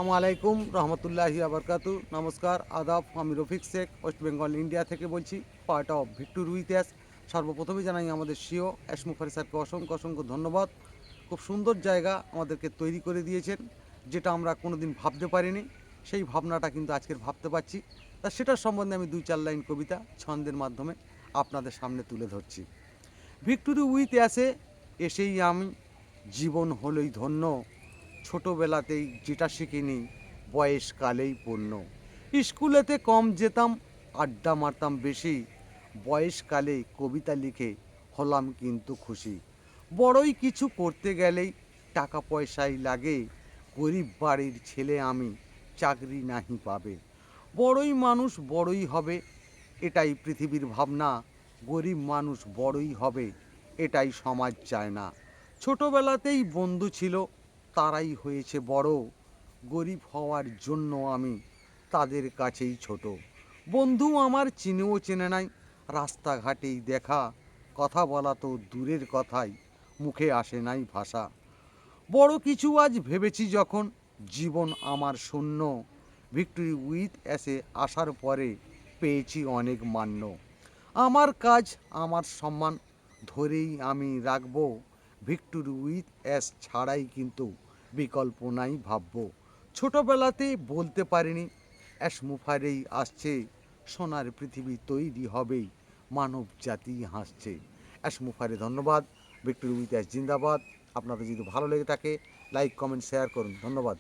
আসসালামু আলাইকুম রহমতুল্লাহি আবরকাতু। নমস্কার, আদাব। আমি রফিক শেখ, ওয়েস্ট বেঙ্গল ইন্ডিয়া থেকে বলছি, পার্ট অফ ভিক্টর উইথ। সর্বপ্রথমেই জানাই আমাদের সিও এসমুফারি স্যারকে অসংখ্য অসংখ্য ধন্যবাদ। খুব সুন্দর জায়গা আমাদেরকে তৈরি করে দিয়েছেন, যেটা আমরা কোনো দিন ভাবতে পারিনি। সেই ভাবনাটা কিন্তু আজকের ভাবতে পারছি। তা সেটার সম্বন্ধে আমি 2-4 লাইন কবিতা ছন্দের মাধ্যমে আপনাদের সামনে তুলে ধরছি। ভিক্টোরি উইথ অ্যাসে এসেই আমি জীবন হলই ধন্য, ছোটোবেলাতেই যেটা শিখিনি বয়সকালেই পূর্ণ। স্কুলেতে কম যেতাম, আড্ডা মারতাম বেশি, বয়সকালে কবিতা লিখে হলাম কিন্তু খুশি। বড়ই কিছু করতে গেলেই টাকা পয়সাই লাগে, গরিব বাড়ির ছেলে আমি, চাকরি নাহি পাবে। বড়ই মানুষ বড়ই হবে, এটাই পৃথিবীর ভাবনা, গরিব মানুষ বড়ই হবে, এটাই সমাজ চায় না। ছোটোবেলাতেই বন্ধু ছিল, তারাই হয়েছে বড়, গরিব হওয়ার জন্য আমি তাদের কাছেই ছোট। বন্ধু আমার চিনেও চেনে নাই, রাস্তাঘাটেই দেখা, কথা বলা তো দূরের কথাই, মুখে আসে নাই ভাষা। বড় কিছু আজ ভেবেছি যখন, জীবন আমার শূন্য, ভিক্টোরি উইথ অ্যাসে আসার পরে পেয়েছি অনেক মান্য। আমার কাজ আমার সম্মান ধরেই আমি রাখবো, ভিক্টোরি উইথ অ্যাস ছাড়াই কিন্তু বিকল্প নাই ভাববো। ছোটোবেলাতে বলতে পারিনি অ্যাশ মুফারেই আসছে, সোনার পৃথিবী তৈরি হবেই, মানব জাতি হাসছে। অ্যাশ মুফারে ধন্যবাদ। ভিক্টোরি উইথ অ্যাস জিন্দাবাদ। আপনাদের যদি ভালো লেগে থাকে লাইক কমেন্ট শেয়ার করুন। ধন্যবাদ।